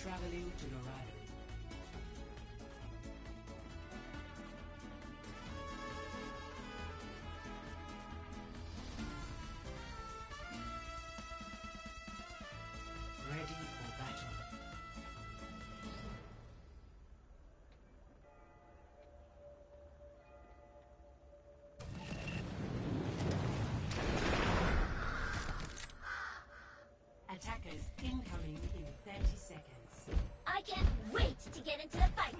Traveling to Dorado. Ready for battle. Attackers incoming in 30 seconds. I can't wait to get into the fight!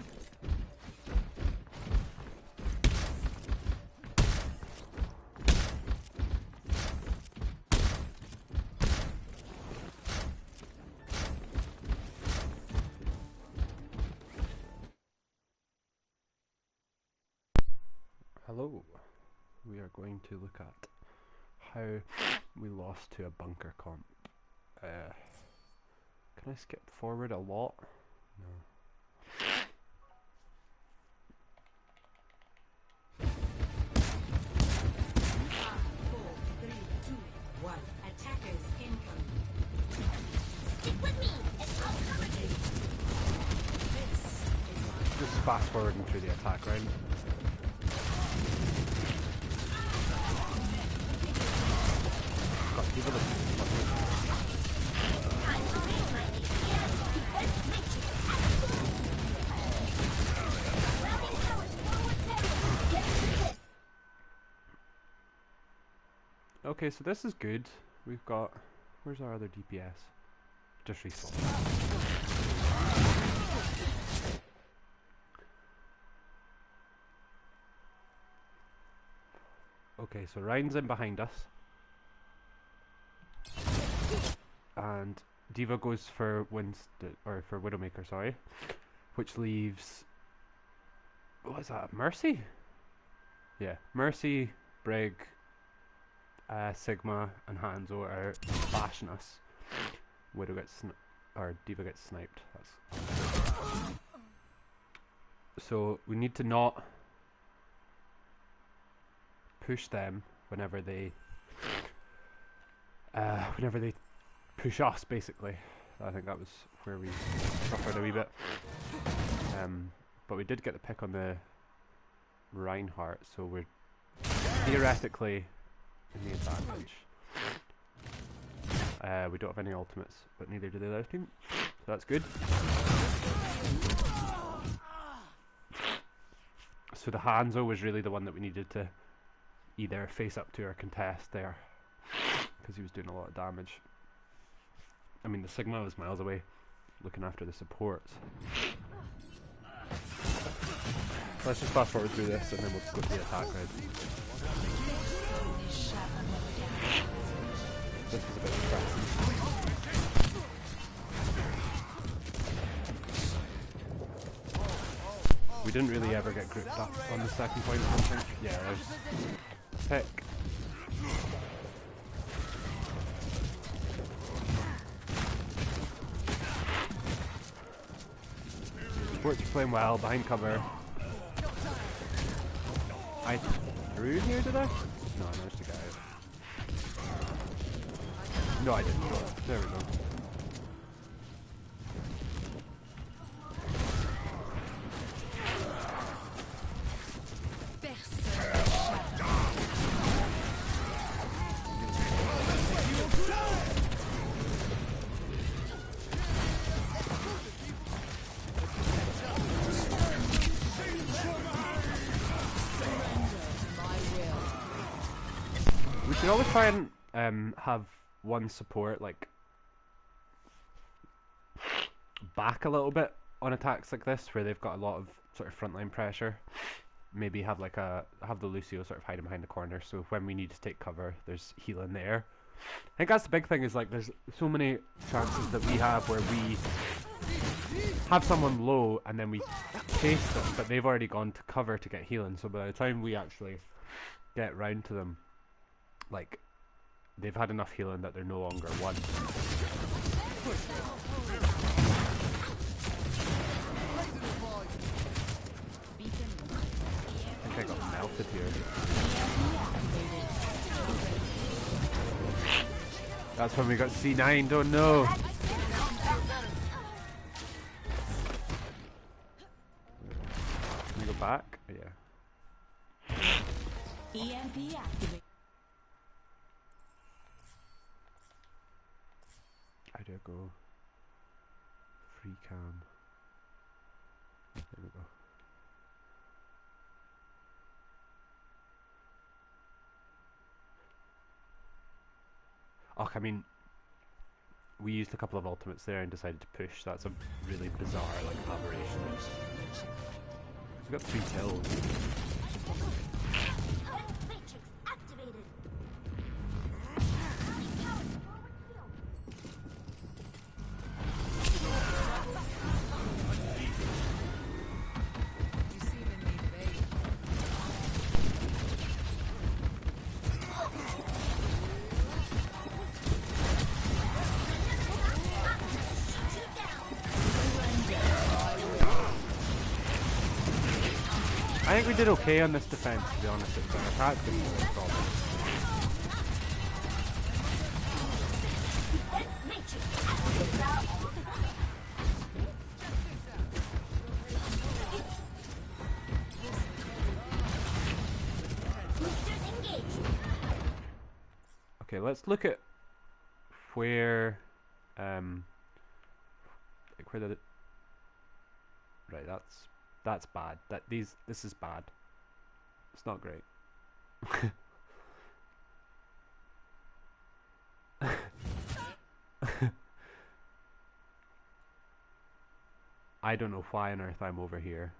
Hello, we are going to look at how we lost to a bunker comp. Can I skip forward a lot? No. 4, 3, 2, 1. Attackers incoming. Stick with me, and I'll cover you! This is my Just fast forwarding through the attack round. Got people that Time to win, my lady. Yes, defense makes you Rally towers forward barrier. Get through this! Okay, so this is good. We've got... Where's our other DPS? Just respawn. Okay, so Ryan's in behind us. And Diva goes for for Widowmaker, sorry. Which leaves... What is that? Mercy? Yeah, Mercy, Brig, Sigma and Hanzo are bashing us. Widow gets Diva gets sniped. So we need to not push them whenever they push us, basically. I think that was where we suffered a wee bit. But we did get the pick on the Reinhardt, so we're theoretically in the advantage. We don't have any ultimates, but neither do the other team, so that's good. So the Hanzo was really the one that we needed to either face up to or contest there, because he was doing a lot of damage. I mean, the Sigma was miles away, looking after the supports. Let's just fast forward through this and then we'll go to the attack round. This is a bit depressing. We didn't really ever get grouped up on the second point, I don't think. Yeah, there's pick. Sports are playing well, behind cover. I threw here, did I? No, I managed to get out. No, I didn't. There we go. We should always try and have one support like back a little bit on attacks like this, where they've got a lot of sort of frontline pressure. Maybe have like have the Lucio sort of hiding behind the corner, so when we need to take cover, there's healing there. I think that's the big thing, is like there's so many chances that we have where we have someone low and then we chase them, but they've already gone to cover to get healing. So by the time we actually get round to them, like, they've had enough healing that they're no longer one. I think I got melted here. That's when we got C9, don't know. back. Yeah. EMP activate. How do I go? Free cam. There we go. Oh, I mean, we used a couple of ultimates there and decided to push. That's a really bizarre, like, aberration. We got 3 kills. Matrix activated. You seem in need of aid. I think we did okay on this defense, to be honest. It's an attack that's the problem. Matrix activated. Boosters engaged. Okay, let's look at where, like where the. Right, that's bad. This is bad. It's not great. I don't know why on earth I'm over here,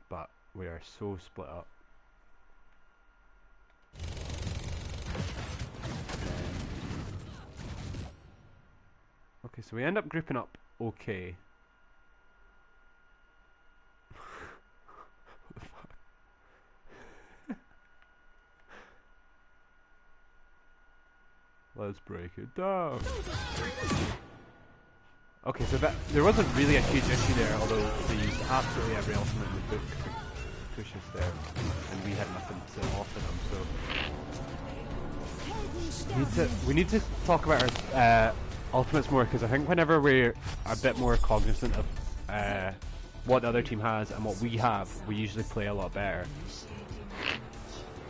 but we are so split up. Okay, so we end up grouping up okay. What the fuck? Let's break it down. Okay, so that there wasn't really a huge issue there, although they used absolutely every ultimate in the book to push us there, and we had nothing to offer them. So we need to talk about our ultimates more, because I think whenever we're a bit more cognizant of what the other team has and what we have, we usually play a lot better.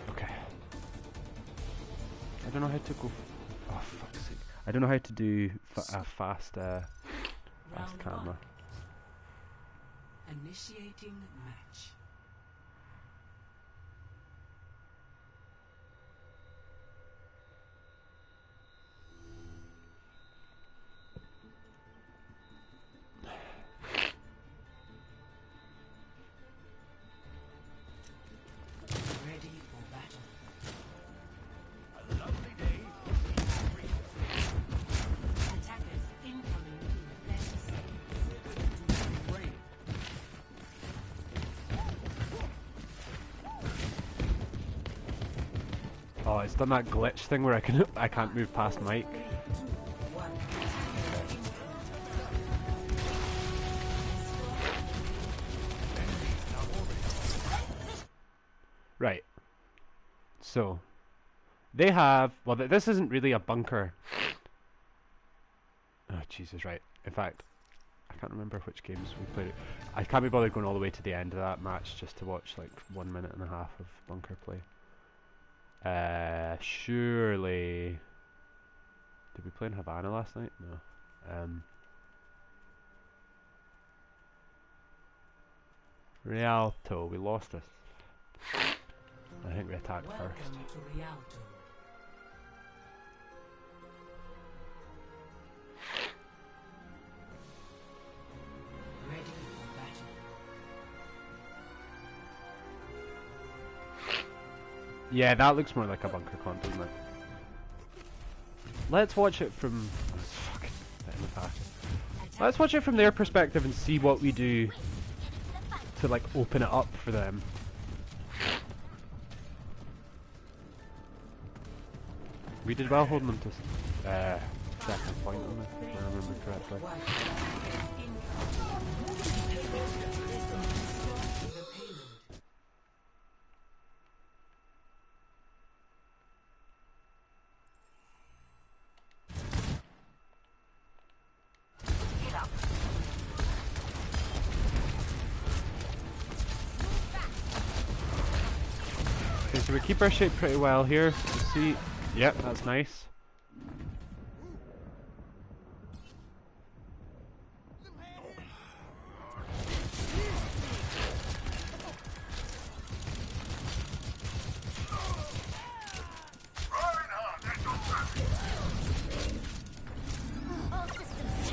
Okay. I don't know how to go. Oh fuck's sake! I don't know how to do a fast camera. Initiating match. Ready for battle. A lovely day. Attackers incoming in 30 seconds. Rain. Oh, it's done that glitch thing where I can't move past Mike. 3, 2, 1. Right. So they have. Well, this isn't really a bunker. Oh Jesus! Right. In fact, I can't remember which games we played. I can't be bothered going all the way to the end of that match just to watch like 1 minute and a half of bunker play. Surely. Did we play in Havana last night? No. Rialto, we lost this. I think we attacked first. Welcome to Rialto. Ready for battle. Yeah, that looks more like a bunker con, doesn't it? Let's watch it from. Fucking bit in the pack. Let's watch it from their perspective and see what we do to like open it up for them. We did well holding them to second point on it, if I remember correctly. So we keep our shape pretty well here. You see? Yep, that's nice. All systems.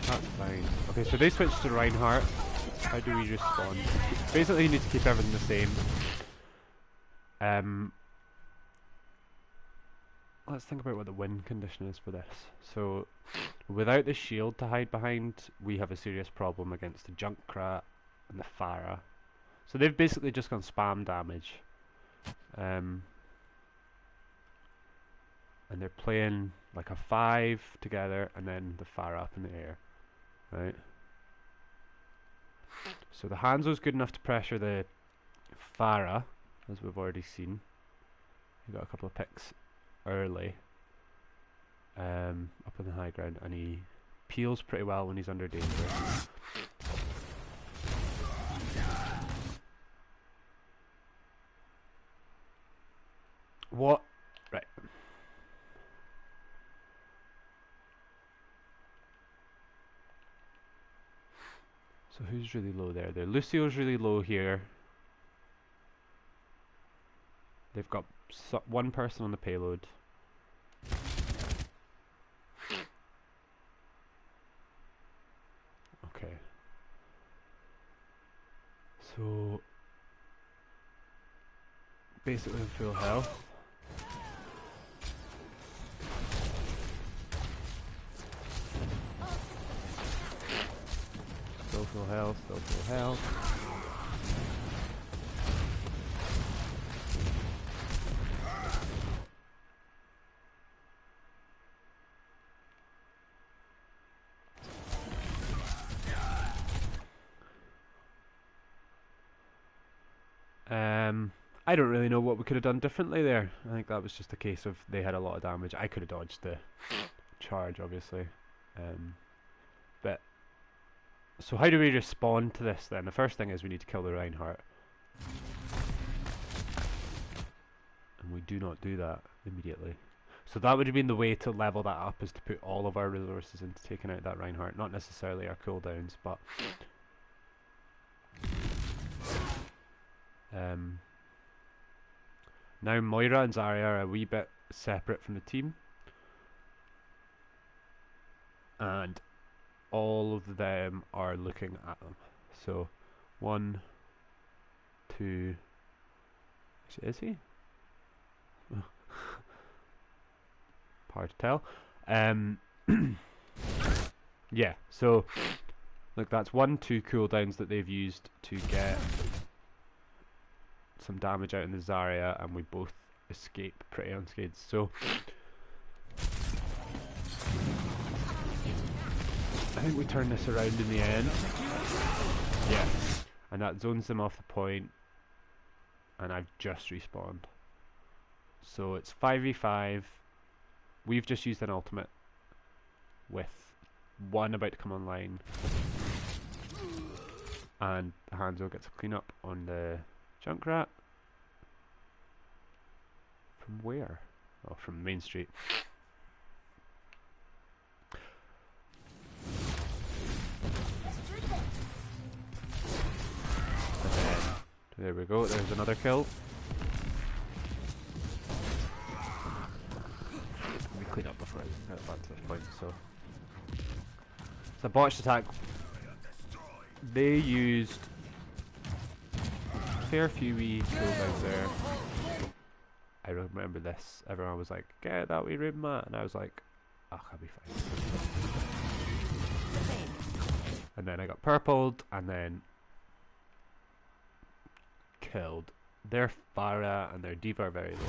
That's fine. Okay, so they switched to Reinhardt. How do we respawn? Basically, you need to keep everything the same. Let's think about what the win condition is for this. So, without the shield to hide behind, we have a serious problem against the Junkrat and the Pharah. So they've basically just gone spam damage. And they're playing like a 5 together and then the Pharah up in the air. Right? So the Hanzo's good enough to pressure the Pharah, as we've already seen. He got a couple of picks early up on the high ground, and he peels pretty well when he's under danger. What? Right. So who's really low there? Lucio's really low here. They've got one person on the payload. Okay. So basically full health. Still full health, still full health. I don't really know what we could have done differently there. I think that was just a case of they had a lot of damage. I could have dodged the charge, obviously. But so how do we respond to this then? The first thing is we need to kill the Reinhardt. And we do not do that immediately. So that would have been the way to level that up, is to put all of our resources into taking out that Reinhardt. Not necessarily our cooldowns, but now Moira and Zarya are a wee bit separate from the team, and all of them are looking at them. So 1, 2. Actually, is he? Hard to tell. Yeah. So look, that's 1, 2 cooldowns that they've used to get some damage out in the Zarya, and we both escape pretty unscathed. So I think we turn this around in the end. Yeah, and that zones them off the point, and I've just respawned. So it's 5v5. We've just used an ultimate with 1 about to come online, and Hanzo gets a clean up on the Junkrat. From where? Oh, from Main Street. And then, there we go, there's another kill. Let me clean up before I get back to this point. So it's a botched attack. They used a fair few wee cooldowns there. I remember this. Everyone was like, "Get that wee room, Matt," and I was like, "Oh, I'll be fine." And then I got purpled, and then killed. Their Pharah and their D.Va are very low.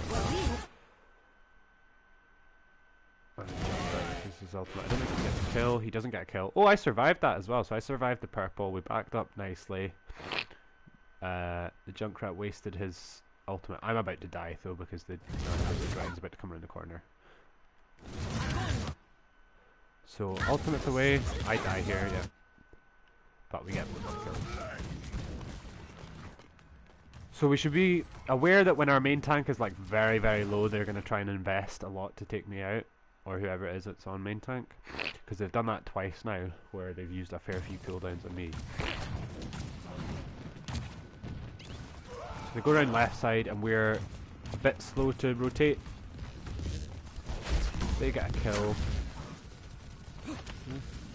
This is his ultimate. I don't think he gets a kill. He doesn't get a kill. Oh, I survived that as well. So I survived the purple. We backed up nicely. The Junkrat wasted his ultimate. I'm about to die though, because the dragon's about to come around the corner. So ultimate's away. I die here, yeah. But we get one kill. So we should be aware that when our main tank is like very, very low, they're going to try and invest a lot to take me out, or whoever it is that's on main tank, because they've done that twice now, where they've used a fair few cooldowns on me. So they go around left side, and we're a bit slow to rotate. They get a kill.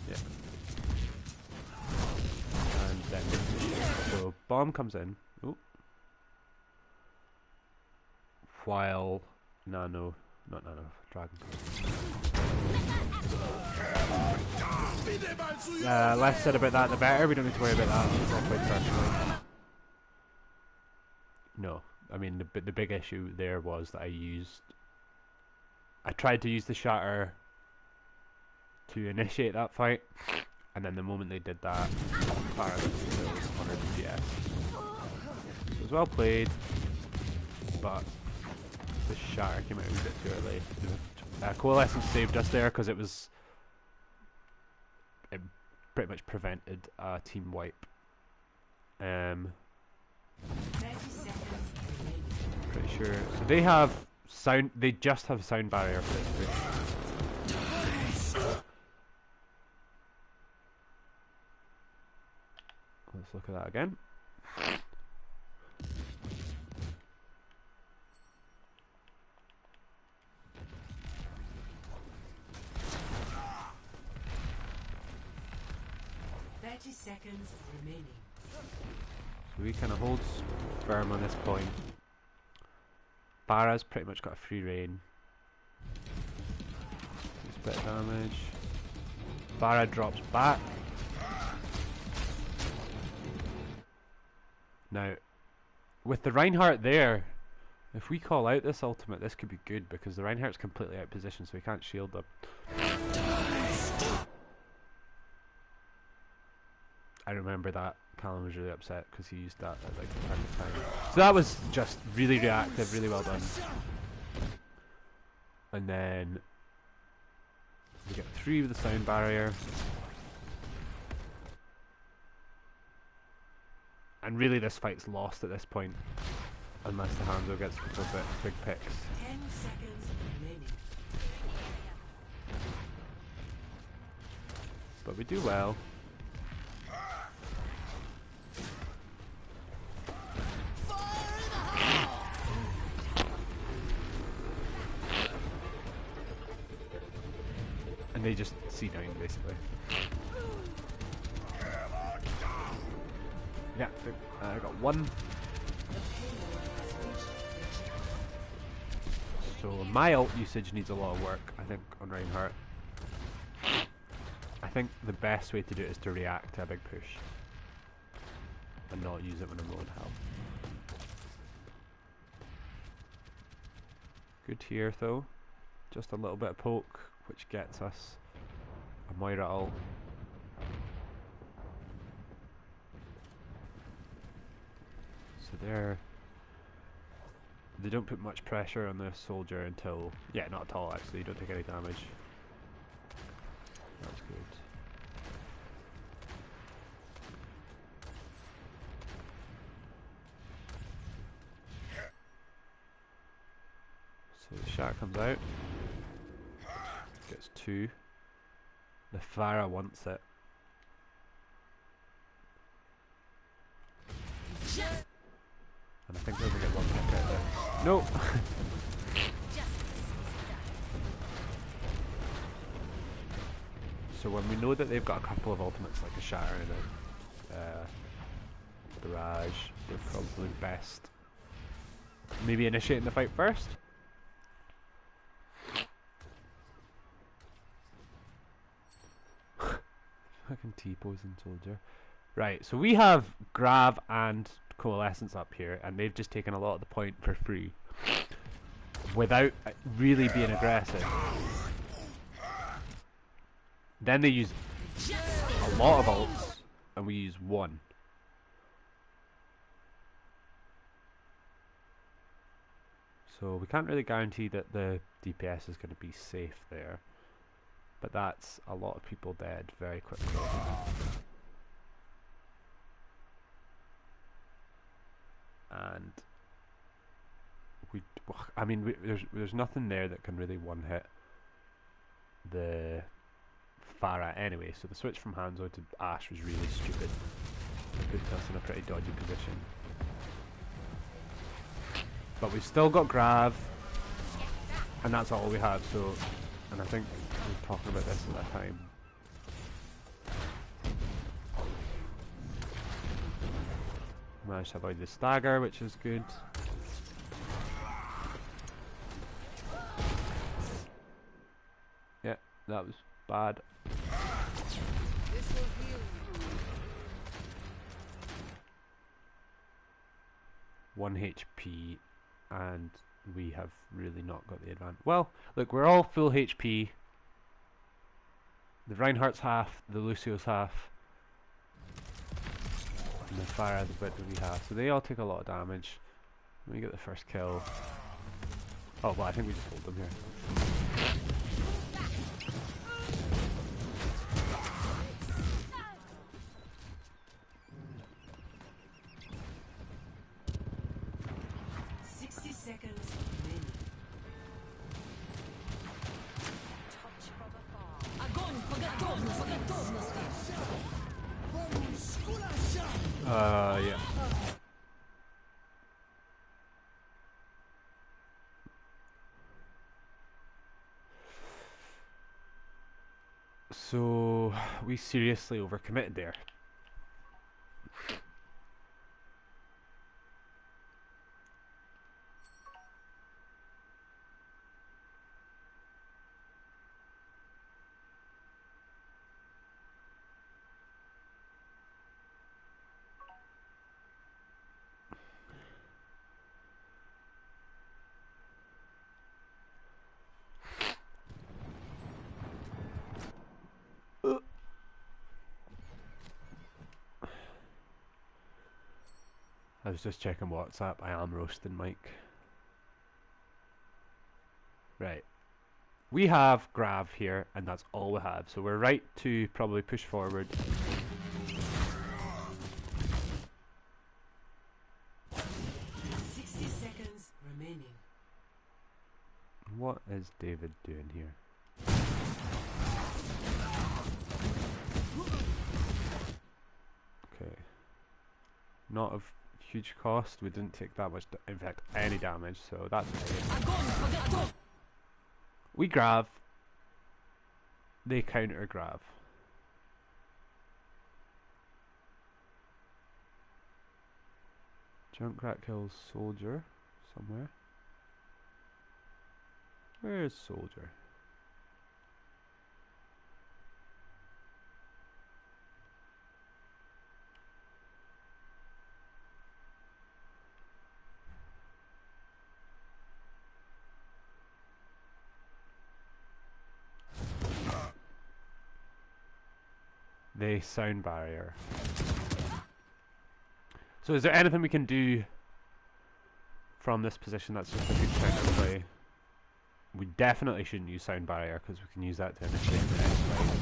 Yeah. And then so bomb comes in. Ooh. While Nano, not Nano, Dragon. Less said about that the better. We don't need to worry about that. Not quite personally. No, I mean the big issue there was that I tried to use the shatter to initiate that fight, and then the moment they did that, Barra kills 100 DPS. So it was well played, but the shatter came out a bit too early. Coalescence saved us there because it pretty much prevented a team wipe. 30 seconds remaining. Pretty sure. So they have sound. They just have sound barrier for this push. Let's look at that again. Seconds remaining. So we kind of hold firm on this point. Barra's pretty much got a free reign. Takes a bit of damage. Barra drops back. Now, with the Reinhardt there, if we call out this ultimate, this could be good because the Reinhardt's completely out of position, so we can't shield them. I remember that Callum was really upset because he used that at like the perfect time. So that was just really reactive, really well done. And then we get 3 with the sound barrier. And really this fight's lost at this point. Unless the Hanzo gets a couple of big picks. 10 seconds remaining. But we do well. And they just C9 basically. Yeah, I got 1. So my ult usage needs a lot of work, I think, on Reinhardt. I think the best way to do it is to react to a big push. And not use it when I'm low on health. Good here though. Just a little bit of poke, which gets us a Moira ult. So they don't put much pressure on the soldier until, yeah, not at all actually, you don't take any damage. That's good. So the shot comes out, gets 2. The Pharah wants it. And I think we're going to get 1 pick out there. Nope! So when we know that they've got a couple of ultimates like a Shatter and a Barrage, they're probably best maybe initiating the fight first. Fucking T-posing soldier. Right, so we have Grav and Coalescence up here, and they've just taken a lot of the point for free without really being aggressive. Then they use a lot of ults, and we use 1. So we can't really guarantee that the DPS is going to be safe there. But that's a lot of people dead very quickly. and I mean, there's nothing there that can really one hit the Pharah anyway. So the switch from Hanzo to Ashe was really stupid. It puts us in a pretty dodgy position. But we've still got Grav, and that's all we have. So, and I think we were talking about this at that time. Managed to avoid the stagger, which is good. Yeah, that was bad. This will heal you. 1 HP, and we have really not got the advantage. Well, look, we're all full HP. The Reinhardt's half, the Lucio's half, and the Pharah's a bit that we have. So they all take a lot of damage. Let me get the first kill. Oh, well, I think we just hold them here. 60 seconds remaining. Touch from afar. Огонь по готовности. Yeah. So we seriously overcommitted there. I was just checking WhatsApp. I am roasting Mike. Right. We have Grav here, and that's all we have. So we're right to probably push forward. 60 seconds remaining. What is David doing here? Okay. Not of huge cost. We didn't take that much, in fact, any damage, so that's okay. We Grav. They counter Grav. Junkrat kills Soldier somewhere. Where is Soldier? They sound barrier. So is there anything we can do from this position that's just a good counter play? We definitely shouldn't use sound barrier because we can use that to initiate the next fight.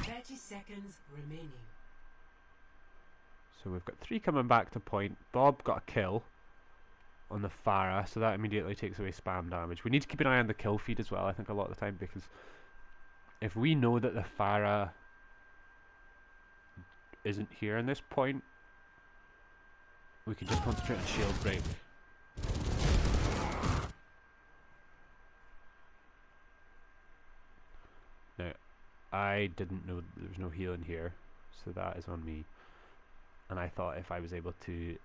30 seconds remaining. So we've got 3 coming back to point. Bob got a kill on the Pharah, so that immediately takes away spam damage. We need to keep an eye on the kill feed as well, I think, a lot of the time, because if we know that the Pharah isn't here in this point, we can just concentrate on shield break. Now, I didn't know that there was no healing here, so that is on me. And I thought if I was able to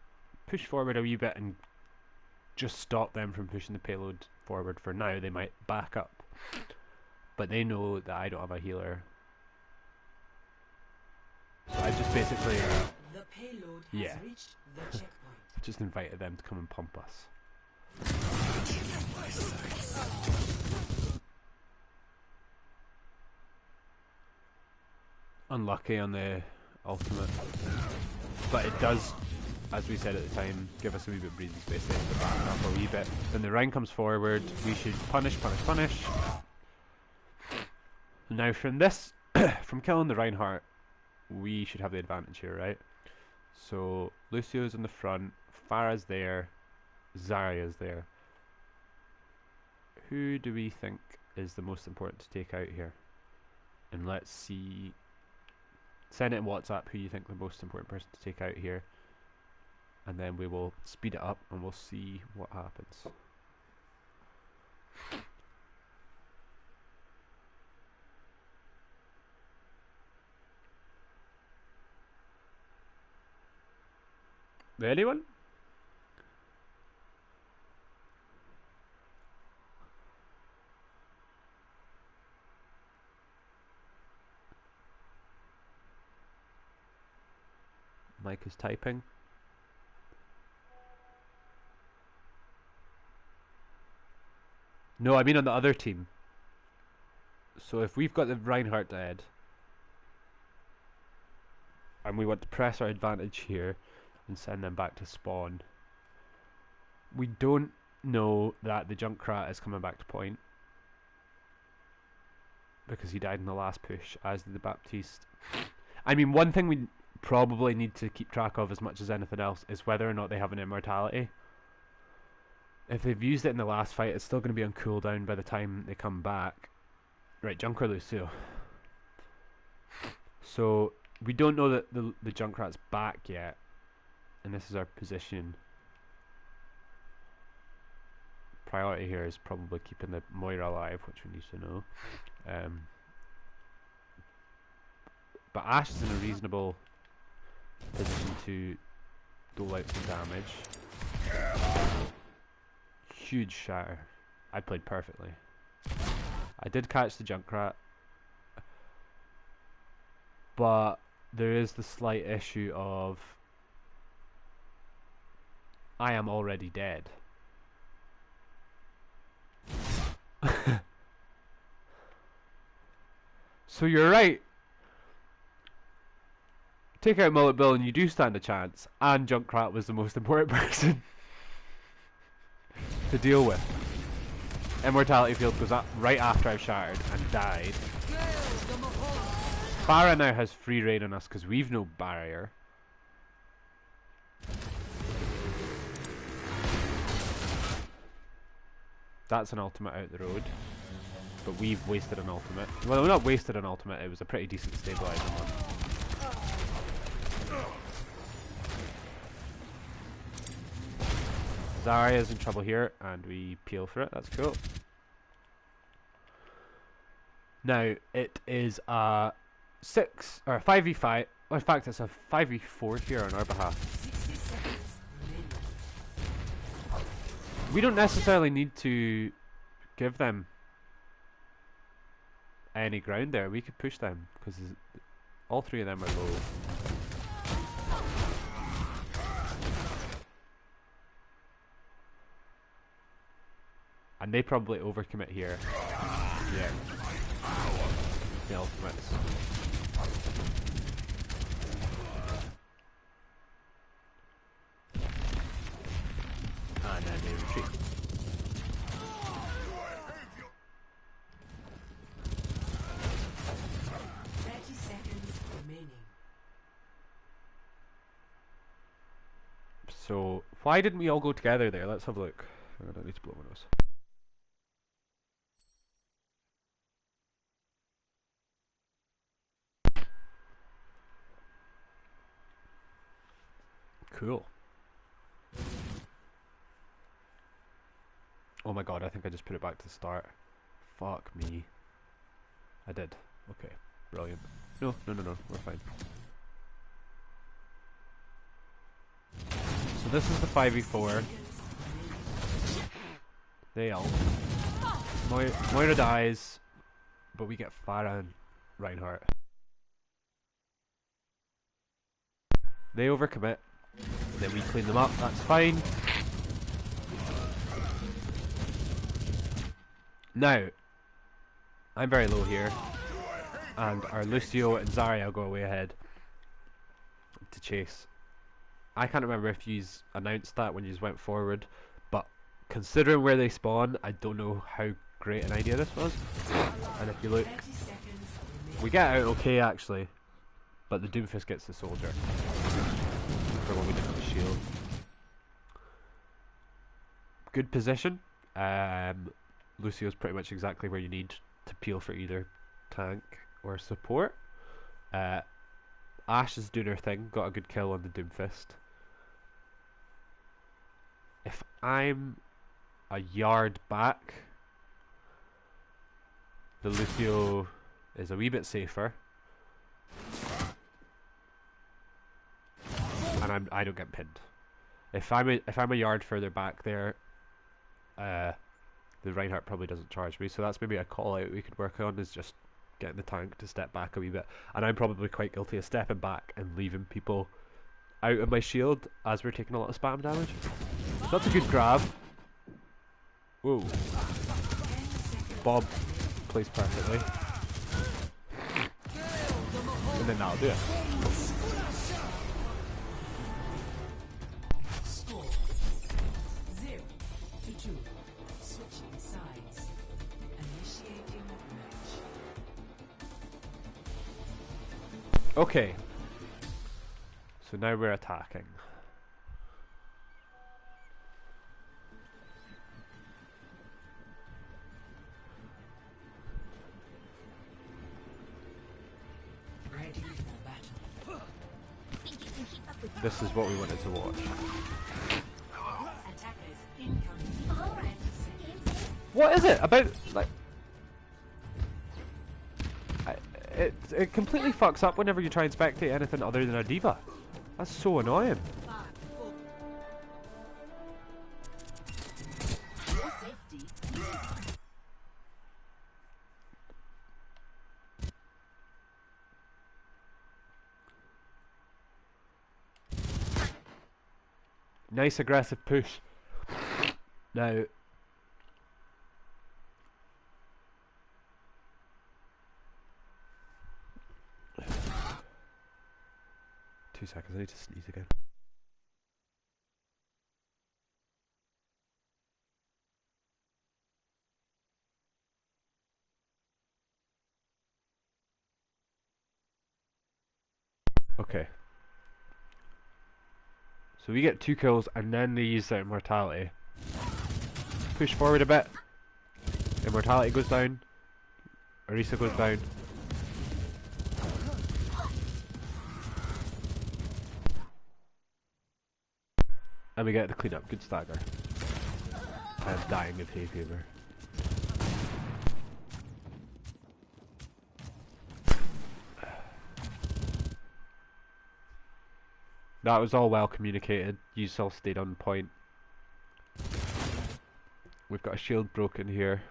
push forward a wee bit and just stop them from pushing the payload forward for now, they might back up. But they know that I don't have a healer. So I just basically The payload has reached the checkpoint. just invited them to come and pump us. Unlucky on the ultimate. But it does, as we said at the time, give us a wee bit of breathing space there to back up a wee bit. When the Rhine comes forward, we should punish. Now from this, from killing the Reinhardt, we should have the advantage here, right? So Lucio's in the front, Pharah's there, Zarya's there. Who do we think is the most important to take out here? And let's see. Send it in WhatsApp who you think the most important person to take out here. And then we will speed it up and we'll see what happens. Anyone? Mike is typing. No, I mean on the other team. So if we've got the Reinhardt dead, and we want to press our advantage here and send them back to spawn, we don't know that the Junkrat is coming back to point, because he died in the last push, as did the Baptiste. I mean, one thing we probably need to keep track of as much as anything else is whether or not they have an immortality. If they've used it in the last fight, it's still going to be on cooldown by the time they come back. Right, Junk or Lucio. So we don't know that the Junkrat's back yet, and this is our position. Priority here is probably keeping the Moira alive, which we need to know. But Ashe is in a reasonable position to dole out some damage. Huge shatter. I played perfectly. I did catch the Junkrat, but there is the slight issue of I am already dead. So you're right. Take out Mullet Bill and you do stand a chance, and Junkrat was the most important person to deal with. Immortality field goes up right after I've shattered and died. Pharah now has free reign on us because we've no barrier. That's an ultimate out the road, but we've wasted an ultimate. Well, not wasted an ultimate, it was a pretty decent stabilizing one. Zarya's in trouble here, and we peel for it. That's cool. Now it is a 6 or a 5v5. Well, in fact, it's a 5v4 here on our behalf. 60 seconds remaining. We don't necessarily need to give them any ground there. We could push them because all three of them are low. And they probably overcommit here. Yeah. The ultimates. And then they retreat. So, why didn't we all go together there? Let's have a look. I don't need to blow my nose. Cool. Oh my god, I think I just put it back to the start. Fuck me. I did. Okay, brilliant. No, we're fine. So this is the 5v4. They ult. Moira dies, but we get Pharah and Reinhardt. They overcommit. Then we clean them up, that's fine. Now, I'm very low here, and our Lucio and Zarya go way ahead to chase. I can't remember if you announced that when you went forward, but considering where they spawn, I don't know how great an idea this was. And if you look, we get out okay actually. but the Doomfist gets the soldier for when we didn't have a shield. Good position. Lucio's pretty much exactly where you need to peel for either tank or support. Ashe is doing her thing, got a good kill on the Doomfist. If I'm a yard back, the Lucio is a wee bit safer, and I don't get pinned. If I'm a yard further back there, the Reinhardt probably doesn't charge me, so that's maybe a call out we could work on, is just getting the tank to step back a wee bit. And I'm probably quite guilty of stepping back and leaving people out of my shield as we're taking a lot of spam damage. That's a good grab. Whoa. Bob plays perfectly. And then that'll do it. Score 0-2. Switching sides. Initiating match. Okay. So now we're attacking. Ready for battle. Think you can keep up with This is what we wanted to watch. Attackers incoming. all right. What is it about, like... It completely fucks up whenever you try and spectate anything other than a diva. That's so annoying. 5, 4. For safety. Nice aggressive push. Now... 2 seconds, I need to sneeze again. Okay. So we get 2 kills and then they use their immortality. Push forward a bit. Immortality goes down. Orisa goes down. And we get the clean up. Good stagger. I'm dying of hay fever. That was all well communicated. You all stayed on point. We've got a shield broken here.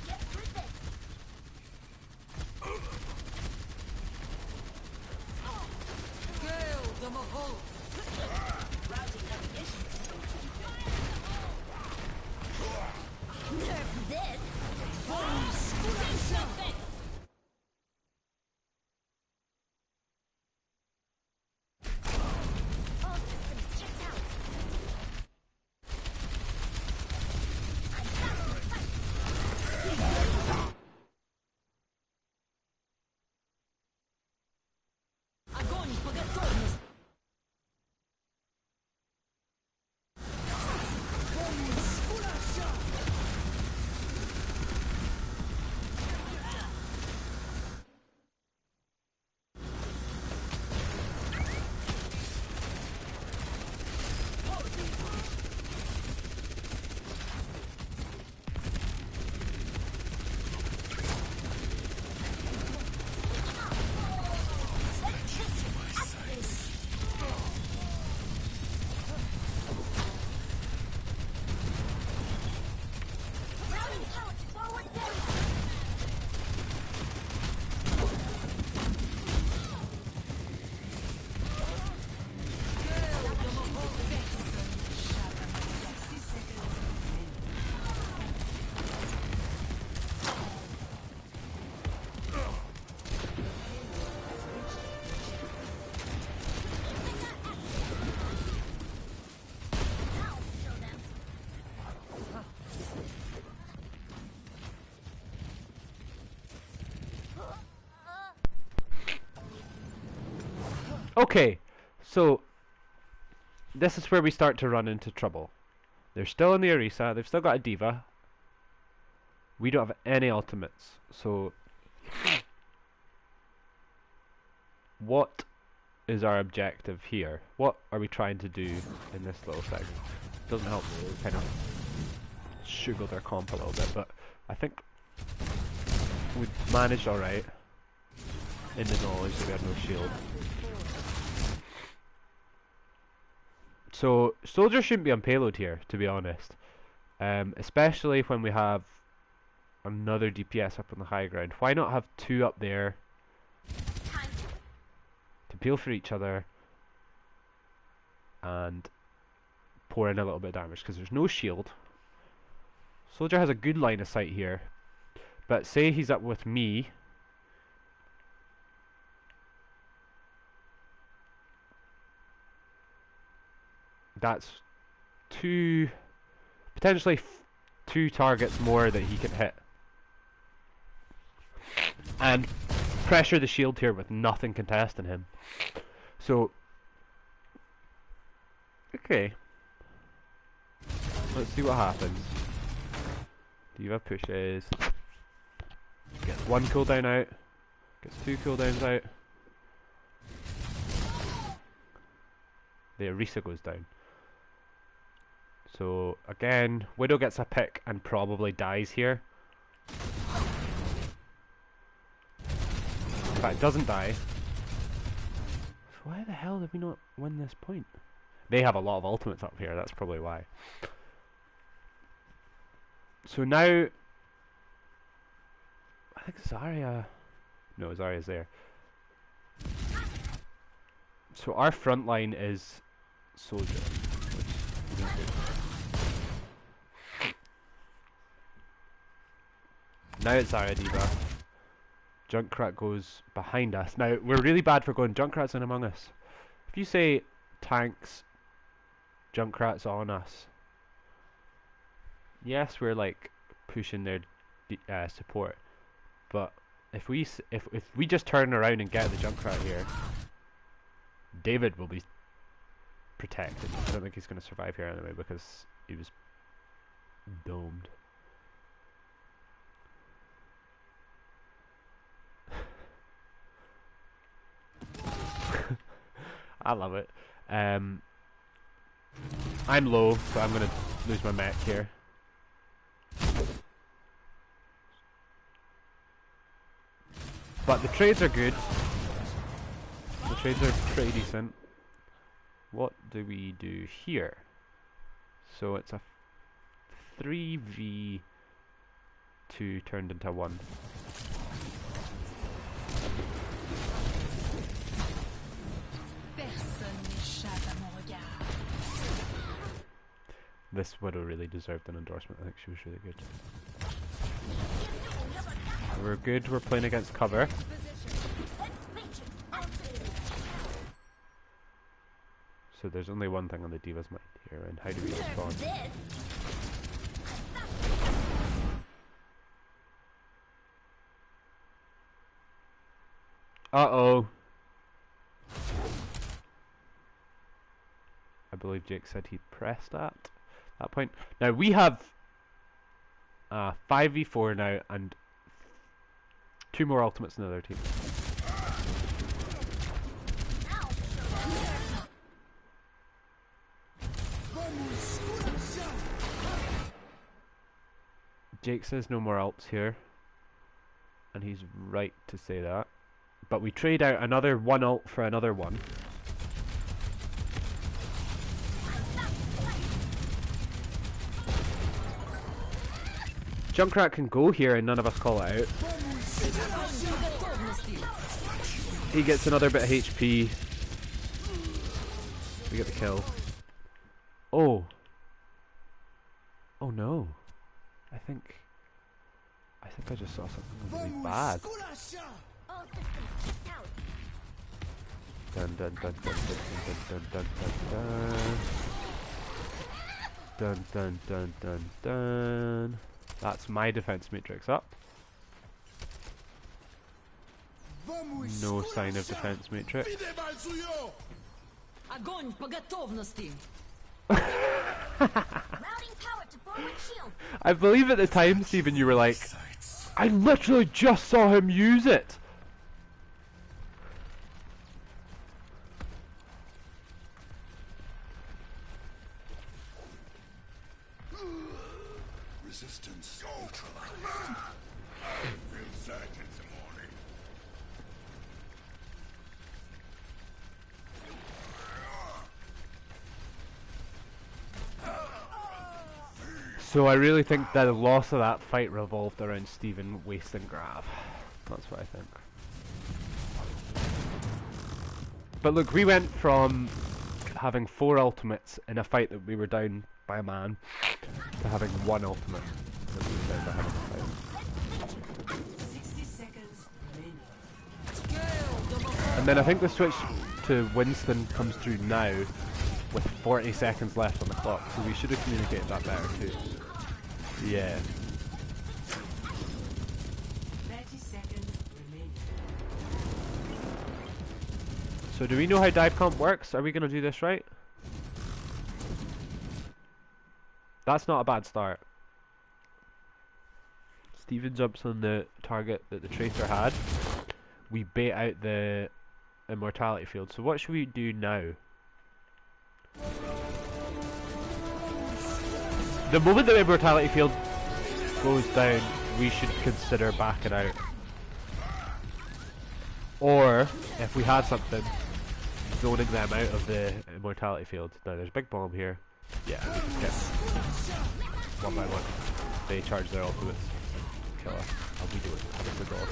Get through this. Nerf this. All systems checked out. I'm back in the fight. Огонь по готовности. Routing out. Forward barrier. I'll show them. Okay, so this is where we start to run into trouble. They're still in the Orisa, they've still got a diva. We don't have any ultimates, so what is our objective here? What are we trying to do in this little segment? Doesn't help me, we kind of sugar their comp a little bit, but I think we managed alright in the knowledge that we had no shield. So soldiers shouldn't be on payload here, to be honest, especially when we have another DPS up on the high ground. Why not have two up there Time to peel for each other and pour in a little bit of damage, because there's no shield. Soldier has a good line of sight here, but say he's up with me. That's two, potentially two targets more that he can hit. And pressure the shield here with nothing contesting him. So, okay. Let's see what happens. Diva pushes. Gets one cooldown out. Gets two cooldowns out. The Orisa goes down. So again, Widow gets a pick and probably dies here. In fact, doesn't die. So why the hell did we not win this point? They have a lot of ultimates up here, that's probably why. So now, I think Zarya... No, Zarya's there. So our front line is Soldier. Which isn't good. Now it's Zarya D.Va. Junkrat goes behind us. Now, we're really bad for going Junkrat's in among us. If you say tanks, Junkrat's on us. Yes, we're like pushing their support, but if we just turn around and get the Junkrat here, David will be protected. I don't think he's going to survive here anyway because he was domed. I love it. I'm low, so I'm going to lose my mech here. But the trades are good. The trades are pretty decent. What do we do here? So it's a 3v2 turned into 1. This Widow really deserved an endorsement. I think she was really good. We're good, we're playing against cover. So there's only one thing on the D.Va's mind here, and how do we respond? Uh-oh. I believe Jake said he pressed that point. Now we have 5v4 now and 2 more ultimates in the other team. Jake says no more ults here, and he's right to say that. But we trade out another 1 ult for another 1. Junkrat can go here and none of us call it out. He gets another bit of HP. We get the kill. Oh. Oh no. I think I just saw something really bad. Dun dun dun dun dun dun dun dun dun dun dun dun dun. That's my defense matrix up. No sign of defense matrix. I believe at the time, Stephen, you were like, I literally just saw him use it. Resistance neutralized. Feel certain in the morning. So I really think that the loss of that fight revolved around Stephen wasting grab. That's what I think. But look, we went from having 4 ultimates in a fight that we were down by a man to having 1 ultimate that we were down by having a fight. 60 seconds remaining. And then I think the switch to Winston comes through now with 40 seconds left on the clock, so we should have communicated that better too. Yeah. 30 seconds remaining. So do we know how dive comp works? Are we going to do this right? That's not a bad start. Steven jumps on the target that the Tracer had. We bait out the immortality field. So what should we do now? The moment the immortality field goes down, we should consider backing out. Or, if we had something, zoning them out of the immortality field. Now there's a big bomb here. Yeah, we just get one by one. They charge their ultimates. Kill us. And we do it. With the god.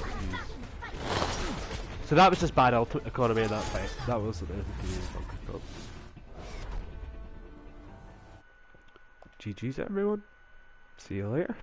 So that was just bad economy in that fight. That wasn't anything to do with bunker top. GG's everyone. See you later.